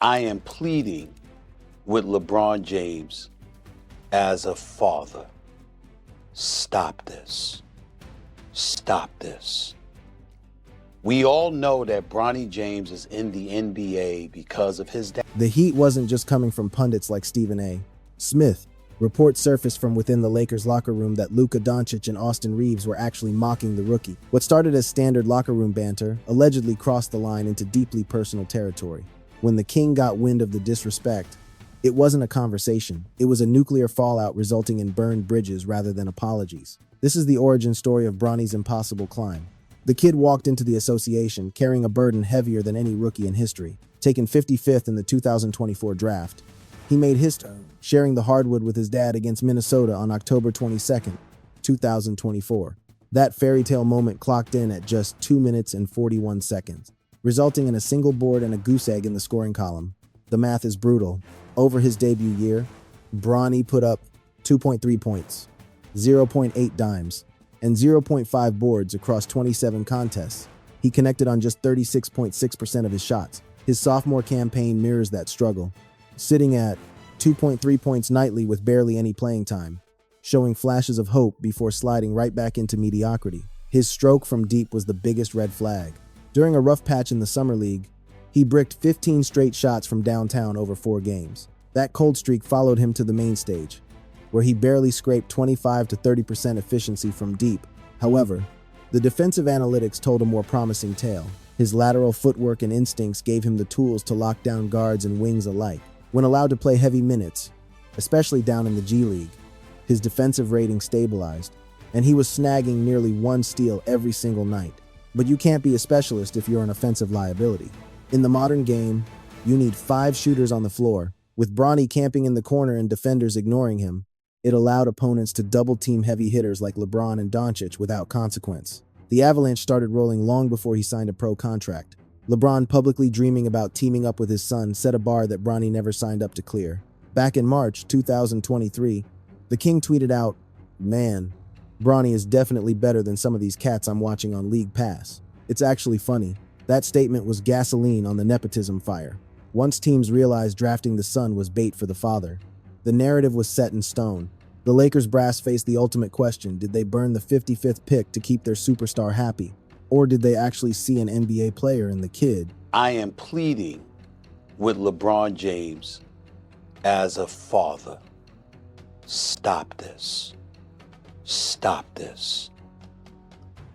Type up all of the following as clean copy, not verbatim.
I am pleading with LeBron James as a father. Stop this. Stop this. We all know that Bronny James is in the NBA because of his dad. The heat wasn't just coming from pundits like Stephen A. Smith. Reports surfaced from within the Lakers locker room that Luka Dončić and Austin Reaves were actually mocking the rookie. What started as standard locker room banter allegedly crossed the line into deeply personal territory. When the king got wind of the disrespect, it wasn't a conversation. It was a nuclear fallout resulting in burned bridges rather than apologies. This is the origin story of Bronny's impossible climb. The kid walked into the association carrying a burden heavier than any rookie in history. Taken 55th in the 2024 draft, he made history, sharing the hardwood with his dad against Minnesota on October 22nd, 2024. That fairy tale moment clocked in at just 2 minutes and 41 seconds, resulting in a single board and a goose egg in the scoring column. The math is brutal. Over his debut year, Bronny put up 2.3 points, 0.8 dimes, and 0.5 boards across 27 contests. He connected on just 36.6% of his shots. His sophomore campaign mirrors that struggle, sitting at 2.3 points nightly with barely any playing time, showing flashes of hope before sliding right back into mediocrity. His stroke from deep was the biggest red flag. During a rough patch in the Summer League, he bricked 15 straight shots from downtown over 4 games. That cold streak followed him to the main stage, where he barely scraped 25 to 30% efficiency from deep. However, the defensive analytics told a more promising tale. His lateral footwork and instincts gave him the tools to lock down guards and wings alike. When allowed to play heavy minutes, especially down in the G League, his defensive rating stabilized, and he was snagging nearly 1 steal every single night. But you can't be a specialist if you're an offensive liability. In the modern game, you need 5 shooters on the floor. With Bronny camping in the corner and defenders ignoring him, it allowed opponents to double-team heavy hitters like LeBron and Dončić without consequence. The Avalanche started rolling long before he signed a pro contract. LeBron, publicly dreaming about teaming up with his son, set a bar that Bronny never signed up to clear. Back in March 2023, the King tweeted out, "Man, Bronny is definitely better than some of these cats I'm watching on League Pass." It's actually funny. That statement was gasoline on the nepotism fire. Once teams realized drafting the son was bait for the father, the narrative was set in stone. The Lakers brass faced the ultimate question: did they burn the 55th pick to keep their superstar happy? Or did they actually see an NBA player in the kid? I am pleading with LeBron James as a father. Stop this. Stop this.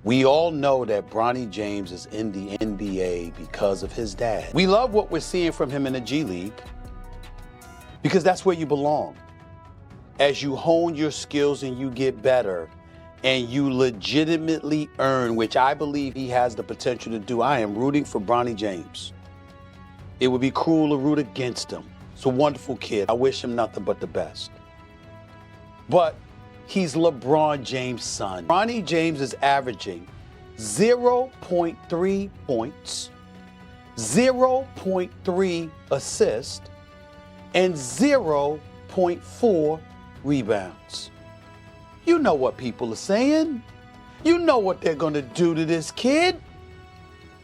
We all know that Bronny James is in the NBA because of his dad. We love what we're seeing from him in the G League because that's where you belong. As you hone your skills and you get better and you legitimately earn, which I believe he has the potential to do, I am rooting for Bronny James. It would be cruel to root against him. He's a wonderful kid. I wish him nothing but the best. But he's LeBron James' son. Bronny James is averaging 0.3 points, 0.3 assists, and 0.4 rebounds. You know what people are saying. You know what they're going to do to this kid.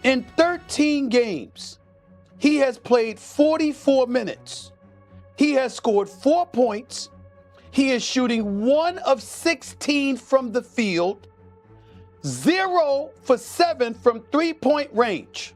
In 13 games, he has played 44 minutes. He has scored 4 points. He is shooting 1 of 16 from the field, 0 for 7 from 3-point range.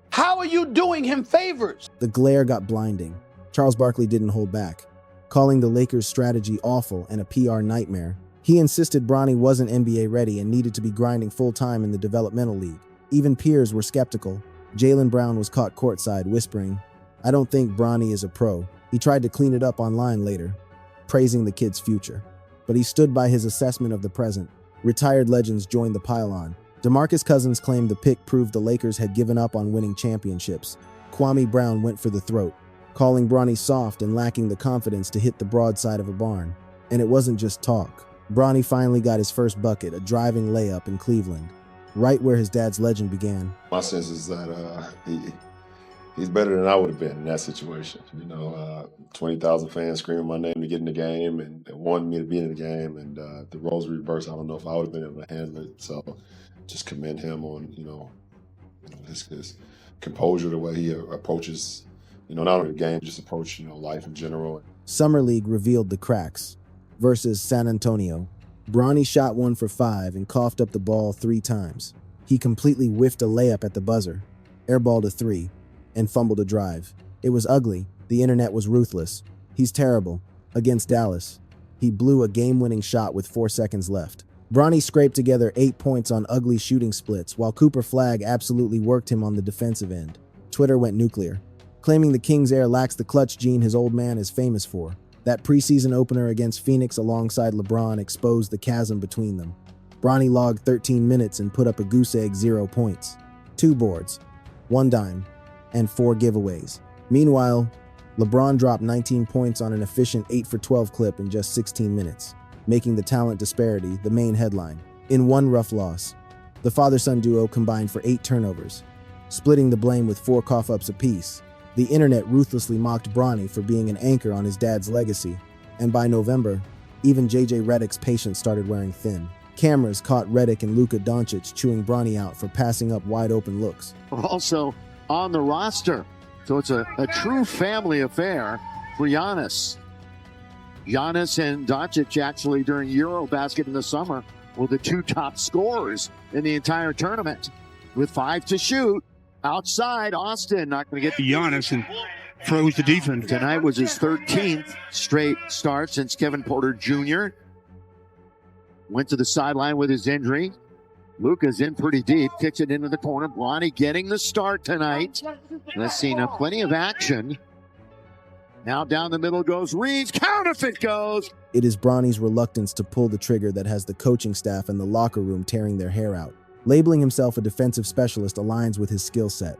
How are you doing him favors? The glare got blinding. Charles Barkley didn't hold back, calling the Lakers' strategy awful and a PR nightmare. He insisted Bronny wasn't NBA ready and needed to be grinding full-time in the developmental league. Even peers were skeptical. Jaylen Brown was caught courtside whispering, "I don't think Bronny is a pro." He tried to clean it up online later, praising the kid's future. But he stood by his assessment of the present. Retired legends joined the pile-on. DeMarcus Cousins claimed the pick proved the Lakers had given up on winning championships. Kwame Brown went for the throat, calling Bronny soft and lacking the confidence to hit the broadside of a barn. And it wasn't just talk. Bronny finally got his first bucket, a driving layup in Cleveland, right where his dad's legend began. My sense is that he's better than I would have been in that situation. 20,000 fans screaming my name to get in the game and wanting me to be in the game. And the roles reversed. I don't know if I would have been able to handle it. So just commend him on, his composure, the way he approaches, not only the game, just approach, life in general. Summer League revealed the cracks. Versus San Antonio, Bronny shot 1 for 5 and coughed up the ball 3 times. He completely whiffed a layup at the buzzer, airballed a 3, and fumbled a drive. It was ugly. The internet was ruthless. He's terrible. Against Dallas, he blew a game-winning shot with 4 seconds left. Bronny scraped together 8 points on ugly shooting splits, while Cooper Flagg absolutely worked him on the defensive end. Twitter went nuclear, claiming the Kings' heir lacks the clutch gene his old man is famous for. That preseason opener against Phoenix alongside LeBron exposed the chasm between them. Bronny logged 13 minutes and put up a goose egg 0 points, 2 boards, 1 dime, and 4 giveaways. Meanwhile, LeBron dropped 19 points on an efficient 8 for 12 clip in just 16 minutes, making the talent disparity the main headline. In one rough loss, the father-son duo combined for 8 turnovers, splitting the blame with 4 cough-ups apiece. The internet ruthlessly mocked Bronny for being an anchor on his dad's legacy, and by November, even JJ Redick's patience started wearing thin. Cameras caught Redick and Luka Dončić chewing Bronny out for passing up wide-open looks. Also on the roster, so it's a true family affair for Giannis. Giannis and Dončić actually during Eurobasket in the summer were the 2 top scorers in the entire tournament. With 5 to shoot, outside, Austin not going to get Giannis and froze the defense. Tonight was his 13th straight start since Kevin Porter Jr. went to the sideline with his injury. Luka's in pretty deep, kicks it into the corner. Bronny getting the start tonight. Let's see now, plenty of action. Now down the middle goes Reaves, counterfeit goes. It is Bronny's reluctance to pull the trigger that has the coaching staff and the locker room tearing their hair out. Labeling himself a defensive specialist aligns with his skill set.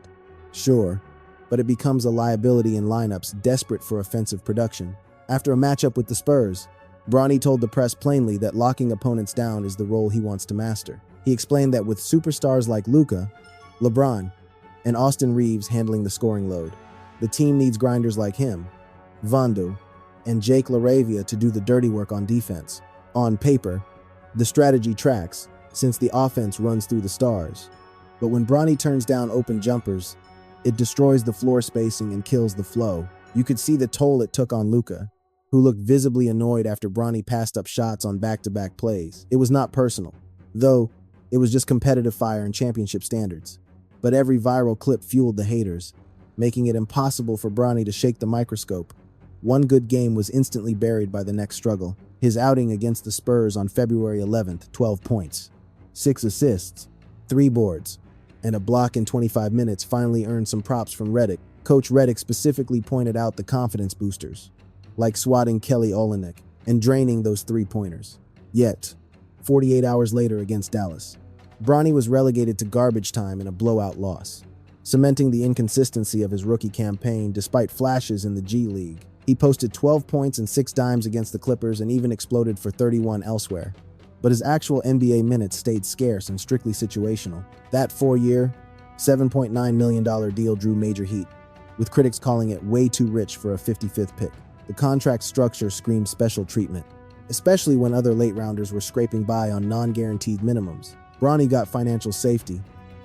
Sure, but it becomes a liability in lineups desperate for offensive production. After a matchup with the Spurs, Bronny told the press plainly that locking opponents down is the role he wants to master. He explained that with superstars like Luka, LeBron, and Austin Reaves handling the scoring load, the team needs grinders like him, Vando, and Jake LaRavia to do the dirty work on defense. On paper, the strategy tracks, since the offense runs through the stars. But when Bronny turns down open jumpers, it destroys the floor spacing and kills the flow. You could see the toll it took on Luka, who looked visibly annoyed after Bronny passed up shots on back-to-back plays. It was not personal, though it was just competitive fire and championship standards. But every viral clip fueled the haters, making it impossible for Bronny to shake the microscope. One good game was instantly buried by the next struggle. His outing against the Spurs on February 11th, 12 points, 6 assists, 3 boards, and a block in 25 minutes finally earned some props from Redick. Coach Redick specifically pointed out the confidence boosters, like swatting Kelly Olynyk and draining those 3-pointers. Yet, 48 hours later against Dallas, Bronny was relegated to garbage time in a blowout loss, cementing the inconsistency of his rookie campaign despite flashes in the G League. He posted 12 points and 6 dimes against the Clippers and even exploded for 31 elsewhere. But his actual NBA minutes stayed scarce and strictly situational. That 4-year, $7.9 million deal drew major heat, with critics calling it way too rich for a 55th pick. The contract structure screamed special treatment, especially when other late-rounders were scraping by on non-guaranteed minimums. Bronny got financial safety,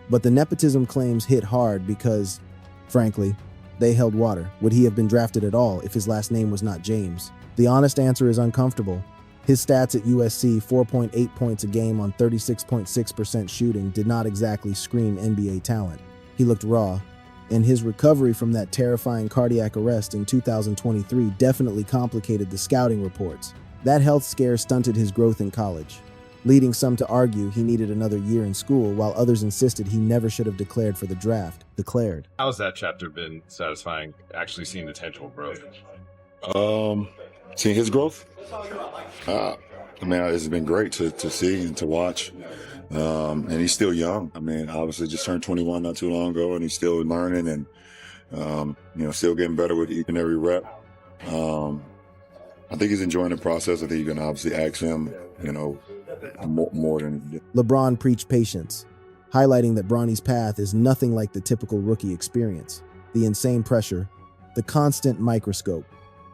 but the nepotism claims hit hard because, frankly, they held water. Would he have been drafted at all if his last name was not James? The honest answer is uncomfortable. His stats at USC, 4.8 points a game on 36.6% shooting, did not exactly scream NBA talent. He looked raw, and his recovery from that terrifying cardiac arrest in 2023 definitely complicated the scouting reports. That health scare stunted his growth in college, leading some to argue he needed another year in school, while others insisted he never should have declared for the draft. Declared. How's that chapter been satisfying, actually seeing the tangible growth? Seeing his growth? It's been great to see and to watch. And he's still young. Obviously just turned 21 not too long ago, and he's still learning and, still getting better with each and every rep. I think he's enjoying the process. I think you can obviously ask him, more than... LeBron preached patience, highlighting that Bronny's path is nothing like the typical rookie experience. The insane pressure, the constant microscope,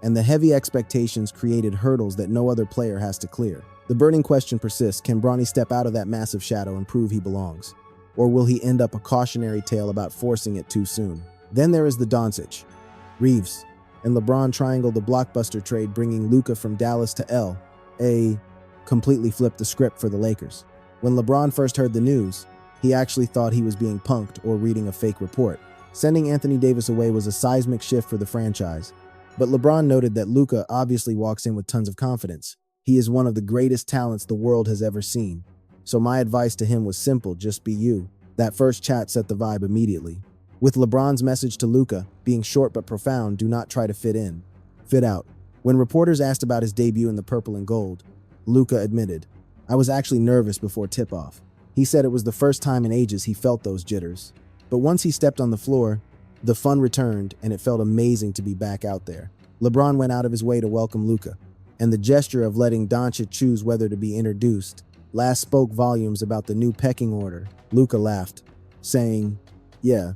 and the heavy expectations created hurdles that no other player has to clear. The burning question persists: can Bronny step out of that massive shadow and prove he belongs? Or will he end up a cautionary tale about forcing it too soon? Then there is the Dončić, Reaves, and LeBron triangle, the blockbuster trade bringing Luka from Dallas to L.A. completely flipped the script for the Lakers. When LeBron first heard the news, he actually thought he was being punked or reading a fake report. Sending Anthony Davis away was a seismic shift for the franchise. But LeBron noted that Luka obviously walks in with tons of confidence. He is one of the greatest talents the world has ever seen. So my advice to him was simple: just be you. That first chat set the vibe immediately. With LeBron's message to Luka being short but profound: do not try to fit in, fit out. When reporters asked about his debut in the purple and gold, Luka admitted, "I was actually nervous before tip-off." He said it was the first time in ages he felt those jitters. But once he stepped on the floor, the fun returned and it felt amazing to be back out there. LeBron went out of his way to welcome Luka, and the gesture of letting Dončić choose whether to be introduced last spoke volumes about the new pecking order. Luka laughed, saying, "Yeah."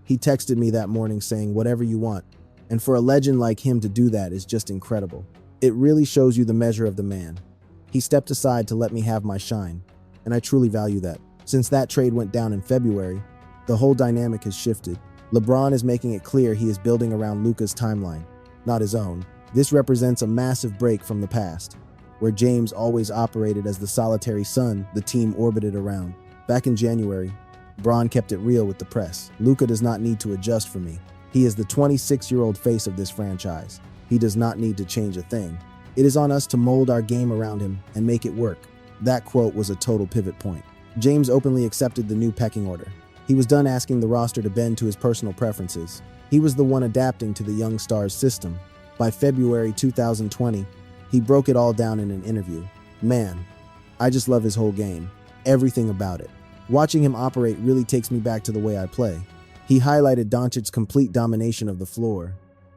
He texted me that morning saying, "Whatever you want." And for a legend like him to do that is just incredible. It really shows you the measure of the man. He stepped aside to let me have my shine, and I truly value that. Since that trade went down in February, the whole dynamic has shifted. LeBron is making it clear he is building around Luka's timeline, not his own. This represents a massive break from the past, where James always operated as the solitary sun the team orbited around. Back in January, Bron kept it real with the press. "Luka does not need to adjust for me. He is the 26-year-old face of this franchise. He does not need to change a thing. It is on us to mold our game around him and make it work." That quote was a total pivot point. James openly accepted the new pecking order. He was done asking the roster to bend to his personal preferences. He was the one adapting to the young star's system. By February 2020, he broke it all down in an interview. "Man, I just love his whole game. Everything about it. Watching him operate really takes me back to the way I play." He highlighted Dončić's complete domination of the floor,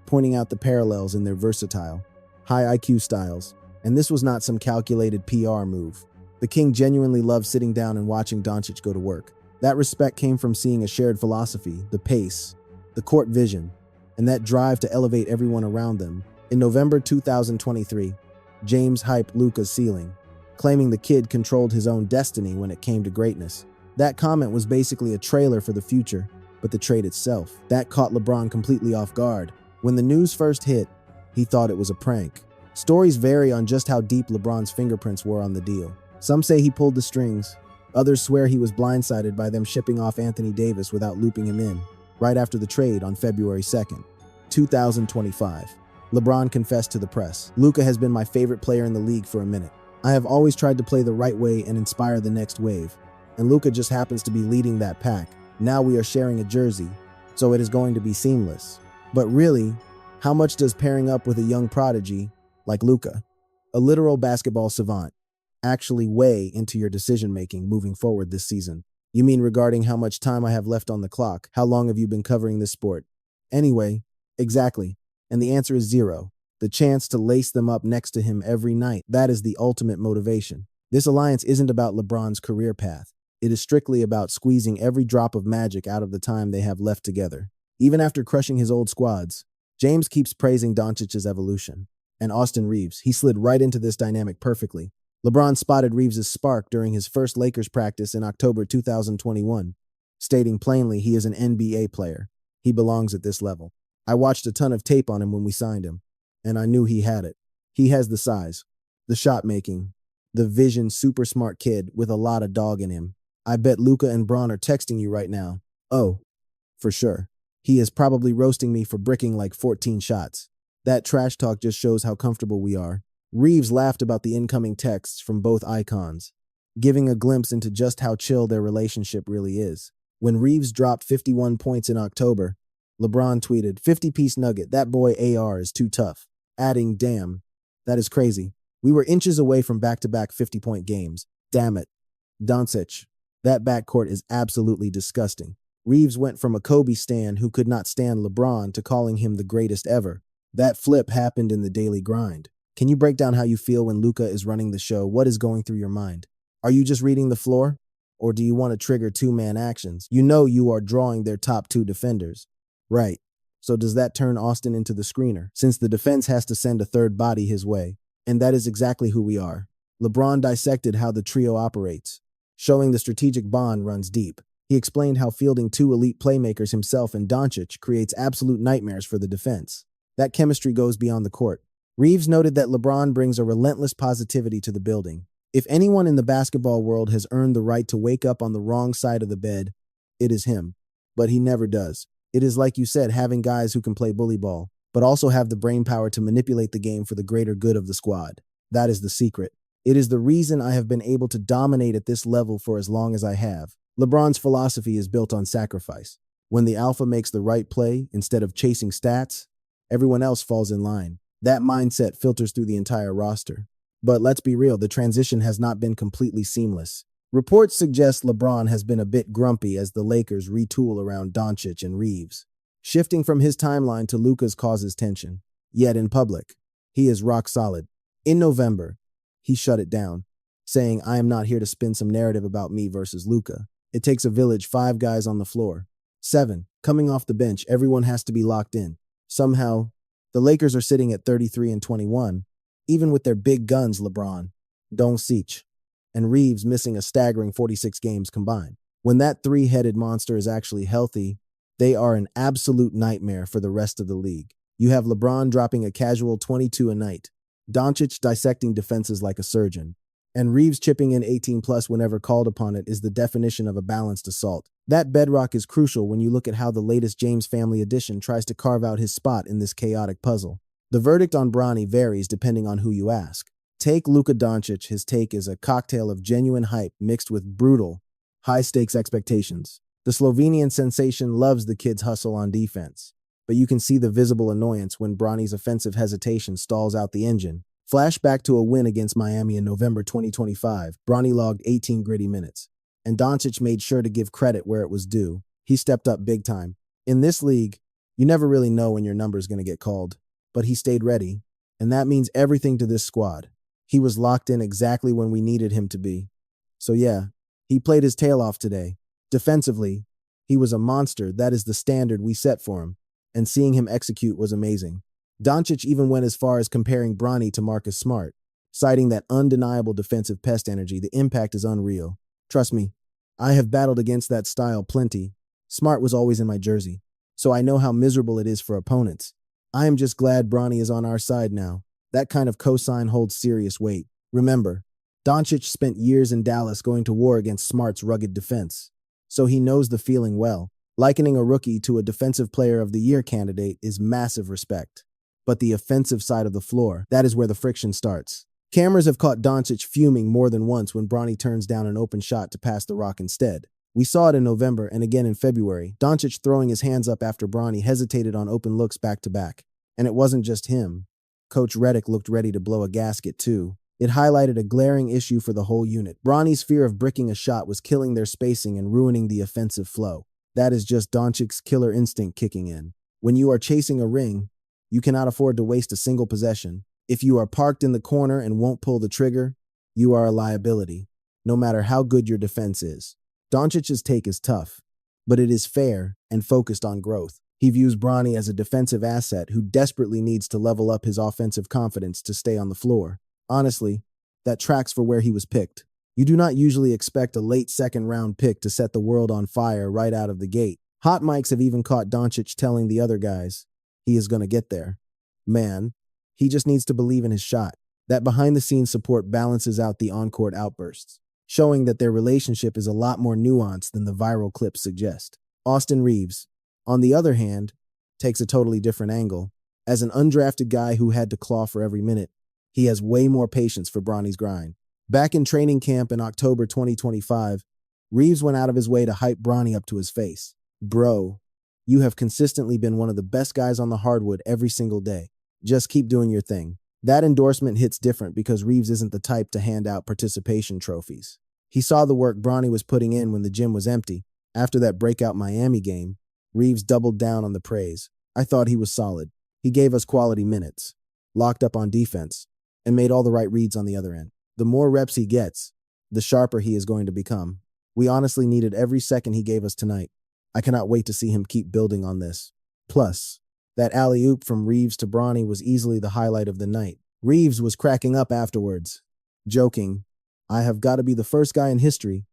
pointing out the parallels in their versatile, high IQ styles. And this was not some calculated PR move. The King genuinely loved sitting down and watching Dončić go to work. That respect came from seeing a shared philosophy, the pace, the court vision, and that drive to elevate everyone around them. In November 2023, James hyped Luka's ceiling, claiming the kid controlled his own destiny when it came to greatness. That comment was basically a trailer for the future, but the trade itself, that caught LeBron completely off guard. When the news first hit, he thought it was a prank. Stories vary on just how deep LeBron's fingerprints were on the deal. Some say he pulled the strings. Others swear he was blindsided by them shipping off Anthony Davis without looping him in. Right after the trade on February 2nd, 2025, LeBron confessed to the press, "Luka has been my favorite player in the league for a minute. I have always tried to play the right way and inspire the next wave. And Luka just happens to be leading that pack. Now we are sharing a jersey, so it is going to be seamless." But really, how much does pairing up with a young prodigy like Luka, a literal basketball savant, actually weigh into your decision-making moving forward this season? You mean regarding how much time I have left on the clock? How long have you been covering this sport? Anyway, exactly. And the answer is zero. The chance to lace them up next to him every night, that is the ultimate motivation. This alliance isn't about LeBron's career path. It is strictly about squeezing every drop of magic out of the time they have left together. Even after crushing his old squads, James keeps praising Dončić's evolution. And Austin Reaves, he slid right into this dynamic perfectly. LeBron spotted Reaves' spark during his first Lakers practice in October 2021, stating plainly he is an NBA player. He belongs at this level. "I watched a ton of tape on him when we signed him, and I knew he had it. He has the size, the shot making, the vision, super smart kid with a lot of dog in him. I bet Luka and Bron are texting you right now. Oh, for sure. He is probably roasting me for bricking like 14 shots. That trash talk just shows how comfortable we are." Reaves laughed about the incoming texts from both icons, giving a glimpse into just how chill their relationship really is. When Reaves dropped 51 points in October, LeBron tweeted, "50-piece nugget, that boy AR is too tough," adding, "Damn, that is crazy. We were inches away from back-to-back 50-point games. Damn it. Dončić, that backcourt is absolutely disgusting." Reaves went from a Kobe stan who could not stand LeBron to calling him the greatest ever. That flip happened in the daily grind. Can you break down how you feel when Luka is running the show? What is going through your mind? Are you just reading the floor? Or do you want to trigger two-man actions? You know you are drawing their top two defenders. Right. So does that turn Austin into the screener? Since the defense has to send a third body his way. And that is exactly who we are. LeBron dissected how the trio operates, showing the strategic bond runs deep. He explained how fielding two elite playmakers himself and Dončić creates absolute nightmares for the defense. That chemistry goes beyond the court. Reaves noted that LeBron brings a relentless positivity to the building. If anyone in the basketball world has earned the right to wake up on the wrong side of the bed, it is him. But he never does. It is, like you said, having guys who can play bully ball, but also have the brain power to manipulate the game for the greater good of the squad. That is the secret. It is the reason I have been able to dominate at this level for as long as I have. LeBron's philosophy is built on sacrifice. When the alpha makes the right play instead of chasing stats, everyone else falls in line. That mindset filters through the entire roster. But let's be real, the transition has not been completely seamless. Reports suggest LeBron has been a bit grumpy as the Lakers retool around Dončić and Reaves. Shifting from his timeline to Luka's causes tension. Yet in public, he is rock solid. In November, he shut it down, saying, "I am not here to spin some narrative about me versus Luka. It takes a village, 5 guys on the floor." 7. Coming off the bench, everyone has to be locked in. Somehow, the Lakers are sitting at 33-21, even with their big guns LeBron, Dončić, and Reaves missing a staggering 46 games combined. When that three-headed monster is actually healthy, they are an absolute nightmare for the rest of the league. You have LeBron dropping a casual 22 a night, Dončić dissecting defenses like a surgeon, and Reaves chipping in 18+ whenever called upon. It is the definition of a balanced assault. That bedrock is crucial when you look at how the latest James family addition tries to carve out his spot in this chaotic puzzle. The verdict on Bronny varies depending on who you ask. Take Luka Dončić, his take is a cocktail of genuine hype mixed with brutal, high-stakes expectations. The Slovenian sensation loves the kid's hustle on defense, but you can see the visible annoyance when Bronny's offensive hesitation stalls out the engine. Flashback to a win against Miami in November 2025. Bronny logged 18 gritty minutes, and Dončić made sure to give credit where it was due. He stepped up big time. In this league, you never really know when your number is going to get called, but he stayed ready, and that means everything to this squad. He was locked in exactly when we needed him to be. So yeah, he played his tail off today. Defensively, he was a monster. That is the standard we set for him, and seeing him execute was amazing. Dončić even went as far as comparing Bronny to Marcus Smart, citing that undeniable defensive pest energy. The impact is unreal. Trust me, I have battled against that style plenty. Smart was always in my jersey, so I know how miserable it is for opponents. I am just glad Bronny is on our side now. That kind of cosign holds serious weight. Remember, Dončić spent years in Dallas going to war against Smart's rugged defense, so he knows the feeling well. Likening a rookie to a Defensive Player of the Year candidate is massive respect. But the offensive side of the floor, that is where the friction starts. Cameras have caught Dončić fuming more than once when Bronny turns down an open shot to pass the rock instead. We saw it in November and again in February, Dončić throwing his hands up after Bronny hesitated on open looks back-to-back. And it wasn't just him. Coach Redick looked ready to blow a gasket too. It highlighted a glaring issue for the whole unit. Bronny's fear of bricking a shot was killing their spacing and ruining the offensive flow. That is just Dončić's killer instinct kicking in. When you are chasing a ring, you cannot afford to waste a single possession. If you are parked in the corner and won't pull the trigger, you are a liability, no matter how good your defense is. Dončić's take is tough, but it is fair and focused on growth. He views Bronny as a defensive asset who desperately needs to level up his offensive confidence to stay on the floor. Honestly, that tracks for where he was picked. You do not usually expect a late second-round pick to set the world on fire right out of the gate. Hot mics have even caught Dončić telling the other guys, he is going to get there. Man, he just needs to believe in his shot. That behind-the-scenes support balances out the on-court outbursts, showing that their relationship is a lot more nuanced than the viral clips suggest. Austin Reaves, on the other hand, takes a totally different angle. As an undrafted guy who had to claw for every minute, he has way more patience for Bronny's grind. Back in training camp in October 2025, Reaves went out of his way to hype Bronny up to his face. Bro, you have consistently been one of the best guys on the hardwood every single day. Just keep doing your thing. That endorsement hits different because Reaves isn't the type to hand out participation trophies. He saw the work Bronny was putting in when the gym was empty. After that breakout Miami game, Reaves doubled down on the praise. I thought he was solid. He gave us quality minutes, locked up on defense, and made all the right reads on the other end. The more reps he gets, the sharper he is going to become. We honestly needed every second he gave us tonight. I cannot wait to see him keep building on this. Plus, that alley-oop from Reaves to Bronny was easily the highlight of the night. Reaves was cracking up afterwards, joking, I have got to be the first guy in history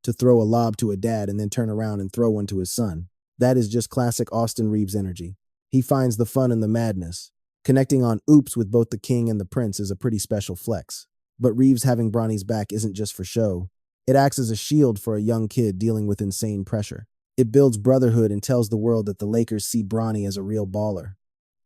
to throw a lob to a dad and then turn around and throw one to his son. That is just classic Austin Reaves energy. He finds the fun in the madness. Connecting on oops with both the king and the prince is a pretty special flex. But Reaves having Bronny's back isn't just for show. It acts as a shield for a young kid dealing with insane pressure. It builds brotherhood and tells the world that the Lakers see Bronny as a real baller.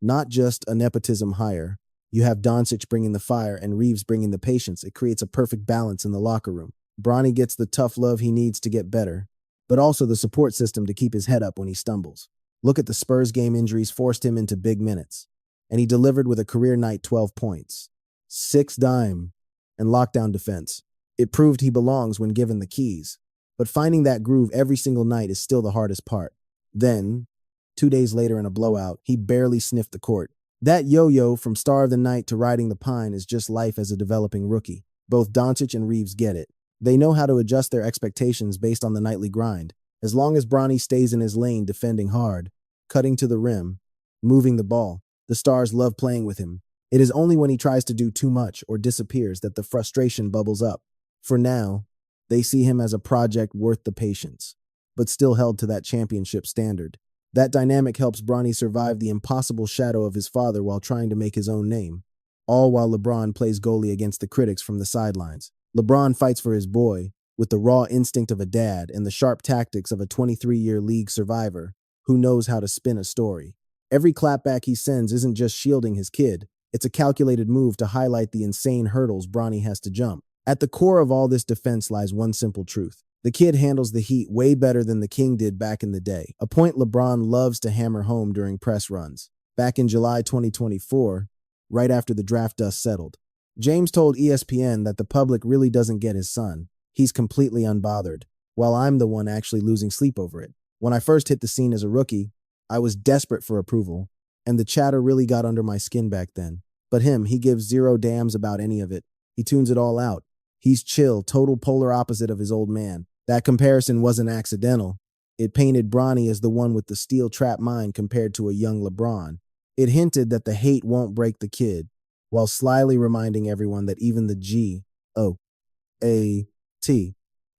Not just a nepotism hire. You have Dončić bringing the fire and Reaves bringing the patience. It creates a perfect balance in the locker room. Bronny gets the tough love he needs to get better, but also the support system to keep his head up when he stumbles. Look at the Spurs game injuries forced him into big minutes, and he delivered with a career-night 12 points, 6 dime, and lockdown defense. It proved he belongs when given the keys, but finding that groove every single night is still the hardest part. Then, 2 days later in a blowout, he barely sniffed the court. That yo-yo from star of the night to riding the pine is just life as a developing rookie. Both Dončić and Reaves get it. They know how to adjust their expectations based on the nightly grind. As long as Bronny stays in his lane defending hard, cutting to the rim, moving the ball, the stars love playing with him. It is only when he tries to do too much or disappears that the frustration bubbles up. For now, they see him as a project worth the patience, but still held to that championship standard. That dynamic helps Bronny survive the impossible shadow of his father while trying to make his own name, all while LeBron plays goalie against the critics from the sidelines. LeBron fights for his boy with the raw instinct of a dad and the sharp tactics of a 23-year league survivor who knows how to spin a story. Every clapback he sends isn't just shielding his kid, it's a calculated move to highlight the insane hurdles Bronny has to jump. At the core of all this defense lies one simple truth. The kid handles the heat way better than the king did back in the day, a point LeBron loves to hammer home during press runs. Back in July 2024, right after the draft dust settled, James told ESPN that the public really doesn't get his son. He's completely unbothered, while I'm the one actually losing sleep over it. When I first hit the scene as a rookie, I was desperate for approval, and the chatter really got under my skin back then. But he gives zero damns about any of it. He tunes it all out. He's chill, total polar opposite of his old man. That comparison wasn't accidental. It painted Bronny as the one with the steel-trap mind compared to a young LeBron. It hinted that the hate won't break the kid, while slyly reminding everyone that even the G-O-A-T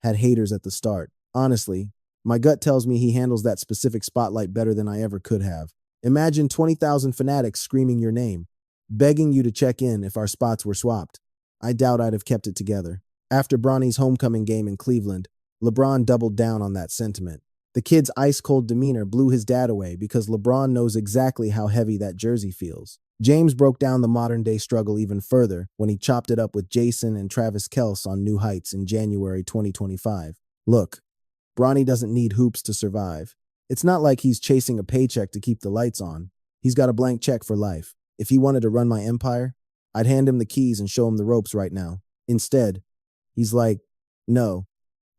had haters at the start. Honestly, my gut tells me he handles that specific spotlight better than I ever could have. Imagine 20,000 fanatics screaming your name, begging you to check in if our spots were swapped. I doubt I'd have kept it together. After Bronny's homecoming game in Cleveland, LeBron doubled down on that sentiment. The kid's ice-cold demeanor blew his dad away because LeBron knows exactly how heavy that jersey feels. James broke down the modern-day struggle even further when he chopped it up with Jason and Travis Kelce on New Heights in January 2025. Look, Bronny doesn't need hoops to survive. It's not like he's chasing a paycheck to keep the lights on. He's got a blank check for life. If he wanted to run my empire, I'd hand him the keys and show him the ropes right now. Instead, he's like, no,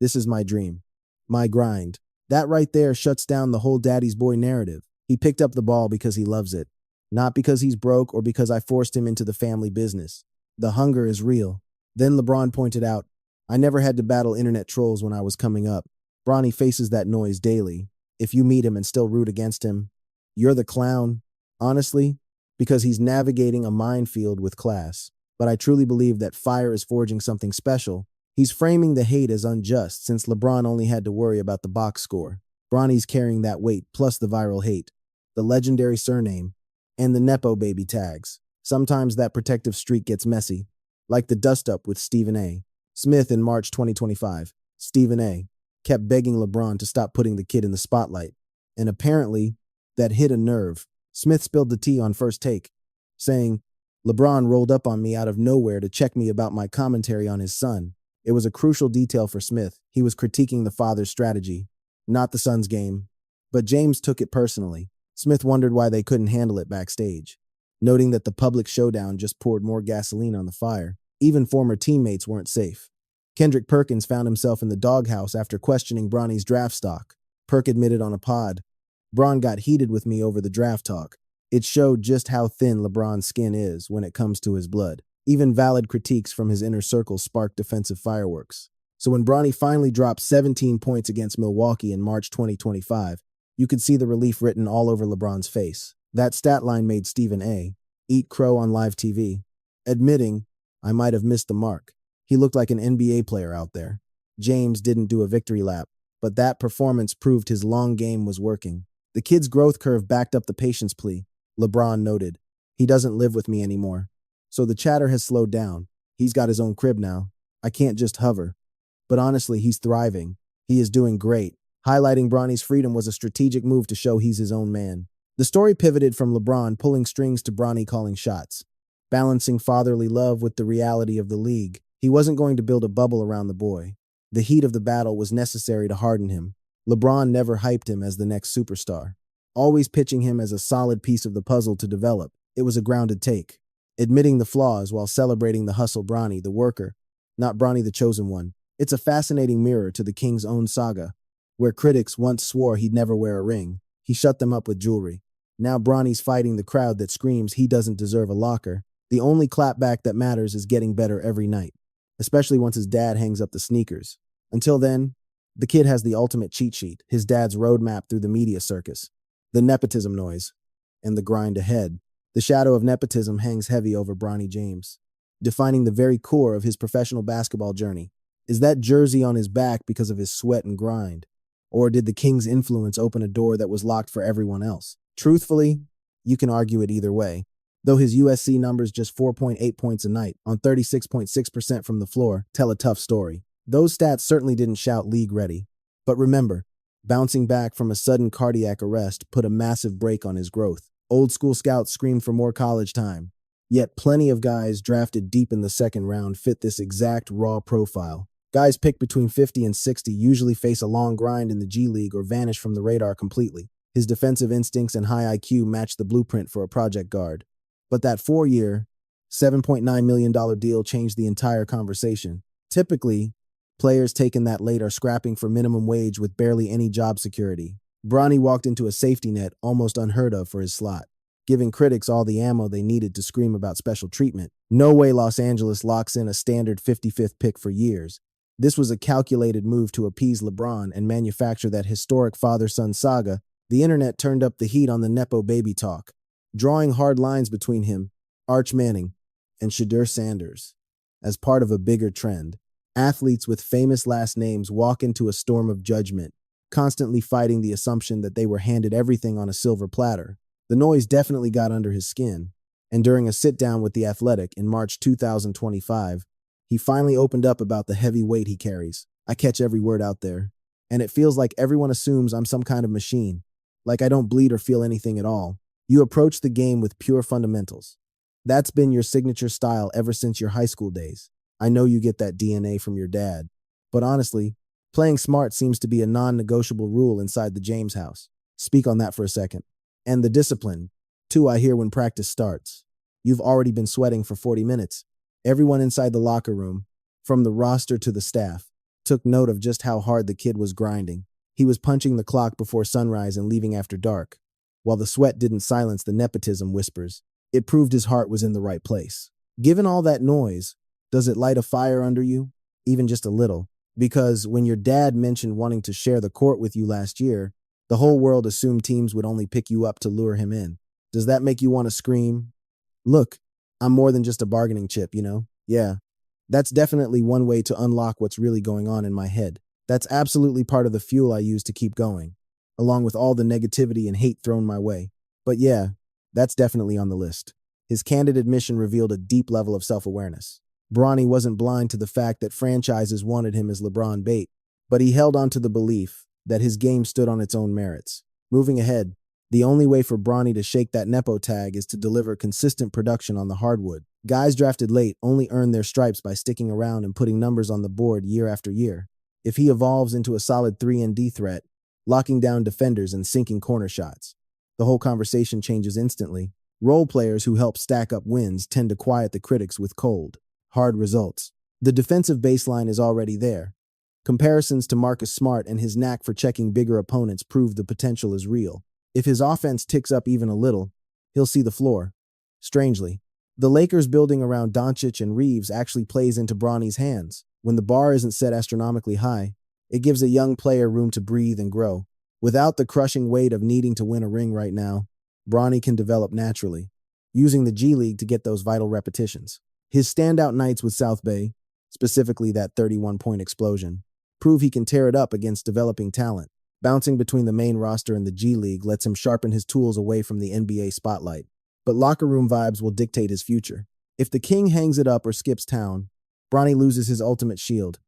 this is my dream, my grind. That right there shuts down the whole daddy's boy narrative. He picked up the ball because he loves it, not because he's broke or because I forced him into the family business. The hunger is real. Then LeBron pointed out, I never had to battle internet trolls when I was coming up. Bronny faces that noise daily. If you meet him and still root against him, you're the clown. Honestly, because he's navigating a minefield with class. But I truly believe that fire is forging something special. He's framing the hate as unjust since LeBron only had to worry about the box score. Bronny's carrying that weight plus the viral hate, the legendary surname, and the Nepo baby tags. Sometimes that protective streak gets messy, like the dust-up with Stephen A. Smith in March 2025. Stephen A. kept begging LeBron to stop putting the kid in the spotlight, and apparently that hit a nerve. Smith spilled the tea on First Take, saying, LeBron rolled up on me out of nowhere to check me about my commentary on his son. It was a crucial detail for Smith. He was critiquing the father's strategy, not the son's game. But James took it personally. Smith wondered why they couldn't handle it backstage, noting that the public showdown just poured more gasoline on the fire. Even former teammates weren't safe. Kendrick Perkins found himself in the doghouse after questioning Bronny's draft stock. Perk admitted on a pod, Bron got heated with me over the draft talk. It showed just how thin LeBron's skin is when it comes to his blood. Even valid critiques from his inner circle sparked defensive fireworks. So when Bronny finally dropped 17 points against Milwaukee in March 2025, you could see the relief written all over LeBron's face. That stat line made Stephen A. eat crow on live TV, admitting, I might have missed the mark. He looked like an NBA player out there. James didn't do a victory lap, but that performance proved his long game was working. The kid's growth curve backed up the patience plea, LeBron noted. He doesn't live with me anymore. So the chatter has slowed down. He's got his own crib now. I can't just hover. But honestly, he's thriving. He is doing great. Highlighting Bronny's freedom was a strategic move to show he's his own man. The story pivoted from LeBron pulling strings to Bronny calling shots, balancing fatherly love with the reality of the league. He wasn't going to build a bubble around the boy. The heat of the battle was necessary to harden him. LeBron never hyped him as the next superstar, always pitching him as a solid piece of the puzzle to develop. It was a grounded take, admitting the flaws while celebrating the hustle Bronny, the worker, not Bronny the chosen one. It's a fascinating mirror to the King's own saga, where critics once swore he'd never wear a ring. He shut them up with jewelry. Now Bronny's fighting the crowd that screams he doesn't deserve a locker. The only clapback that matters is getting better every night, especially once his dad hangs up the sneakers. Until then, the kid has the ultimate cheat sheet, his dad's roadmap through the media circus, the nepotism noise, and the grind ahead. The shadow of nepotism hangs heavy over Bronny James, defining the very core of his professional basketball journey. Is that jersey on his back because of his sweat and grind? Or did the King's influence open a door that was locked for everyone else? Truthfully, you can argue it either way. Though his USC numbers, just 4.8 points a night on 36.6% from the floor, tell a tough story. Those stats certainly didn't shout league ready. But remember, bouncing back from a sudden cardiac arrest put a massive brake on his growth. Old school scouts screamed for more college time. Yet plenty of guys drafted deep in the second round fit this exact raw profile. Guys picked between 50 and 60 usually face a long grind in the G League or vanish from the radar completely. His defensive instincts and high IQ match the blueprint for a project guard. But that 4-year, $7.9 million deal changed the entire conversation. Typically, players taken that late are scrapping for minimum wage with barely any job security. Bronny walked into a safety net almost unheard of for his slot, giving critics all the ammo they needed to scream about special treatment. No way Los Angeles locks in a standard 55th pick for years. This was a calculated move to appease LeBron and manufacture that historic father-son saga. The internet turned up the heat on the Nepo baby talk, drawing hard lines between him, Arch Manning, and Shedeur Sanders. As part of a bigger trend, athletes with famous last names walk into a storm of judgment, constantly fighting the assumption that they were handed everything on a silver platter. The noise definitely got under his skin, and during a sit-down with The Athletic in March 2025, he finally opened up about the heavy weight he carries. I catch every word out there, and it feels like everyone assumes I'm some kind of machine, like I don't bleed or feel anything at all. You approach the game with pure fundamentals. That's been your signature style ever since your high school days. I know you get that DNA from your dad, but honestly, playing smart seems to be a non-negotiable rule inside the James house. Speak on that for a second. And the discipline, too, I hear when practice starts. You've already been sweating for 40 minutes. Everyone inside the locker room, from the roster to the staff, took note of just how hard the kid was grinding. He was punching the clock before sunrise and leaving after dark. While the sweat didn't silence the nepotism whispers, it proved his heart was in the right place. Given all that noise, does it light a fire under you? Even just a little? Because when your dad mentioned wanting to share the court with you last year, the whole world assumed teams would only pick you up to lure him in. Does that make you want to scream, "Look, I'm more than just a bargaining chip, you know?" Yeah, that's definitely one way to unlock what's really going on in my head. That's absolutely part of the fuel I use to keep going, along with all the negativity and hate thrown my way. But yeah, that's definitely on the list. His candid admission revealed a deep level of self-awareness. Bronny wasn't blind to the fact that franchises wanted him as LeBron bait, but he held on to the belief that his game stood on its own merits. Moving ahead, the only way for Bronny to shake that Nepo tag is to deliver consistent production on the hardwood. Guys drafted late only earn their stripes by sticking around and putting numbers on the board year after year. If he evolves into a solid 3-and-D threat, locking down defenders and sinking corner shots, the whole conversation changes instantly. Role players who help stack up wins tend to quiet the critics with cold, hard results. The defensive baseline is already there. Comparisons to Marcus Smart and his knack for checking bigger opponents prove the potential is real. If his offense ticks up even a little, he'll see the floor. Strangely, the Lakers building around Dončić and Reaves actually plays into Bronny's hands. When the bar isn't set astronomically high, it gives a young player room to breathe and grow. Without the crushing weight of needing to win a ring right now, Bronny can develop naturally, using the G League to get those vital repetitions. His standout nights with South Bay, specifically that 31-point explosion, prove he can tear it up against developing talent. Bouncing between the main roster and the G League lets him sharpen his tools away from the NBA spotlight. But locker room vibes will dictate his future. If the king hangs it up or skips town, Bronny loses his ultimate shield,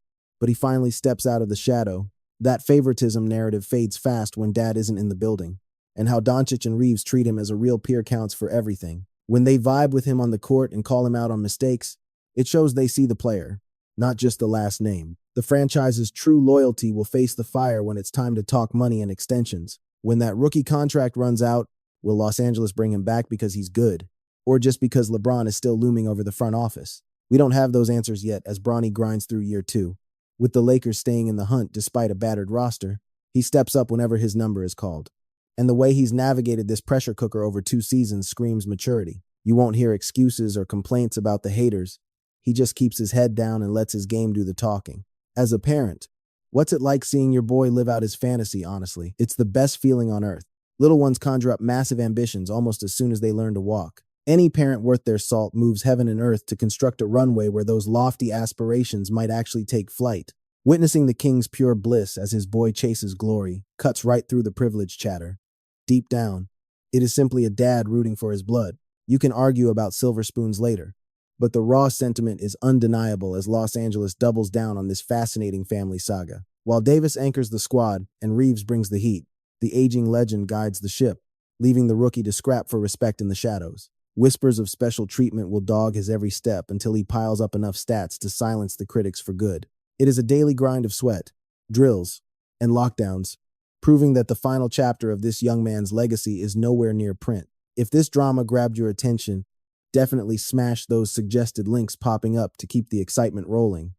but he finally steps out of the shadow. That favoritism narrative fades fast when dad isn't in the building, and how Dončić and Reaves treat him as a real peer counts for everything. When they vibe with him on the court and call him out on mistakes, it shows they see the player, not just the last name. The franchise's true loyalty will face the fire when it's time to talk money and extensions. When that rookie contract runs out, will Los Angeles bring him back because he's good, or just because LeBron is still looming over the front office? We don't have those answers yet as Bronny grinds through year 2. With the Lakers staying in the hunt despite a battered roster, he steps up whenever his number is called. And the way he's navigated this pressure cooker over 2 seasons screams maturity. You won't hear excuses or complaints about the haters. He just keeps his head down and lets his game do the talking. As a parent, what's it like seeing your boy live out his fantasy, honestly? It's the best feeling on earth. Little ones conjure up massive ambitions almost as soon as they learn to walk. Any parent worth their salt moves heaven and earth to construct a runway where those lofty aspirations might actually take flight. Witnessing the king's pure bliss as his boy chases glory cuts right through the privileged chatter. Deep down, it is simply a dad rooting for his blood. You can argue about silver spoons later, but the raw sentiment is undeniable as Los Angeles doubles down on this fascinating family saga. While Davis anchors the squad and Reaves brings the heat, the aging legend guides the ship, leaving the rookie to scrap for respect in the shadows. Whispers of special treatment will dog his every step until he piles up enough stats to silence the critics for good. It is a daily grind of sweat, drills, and lockdowns, proving that the final chapter of this young man's legacy is nowhere near print. If this drama grabbed your attention, definitely smash those suggested links popping up to keep the excitement rolling.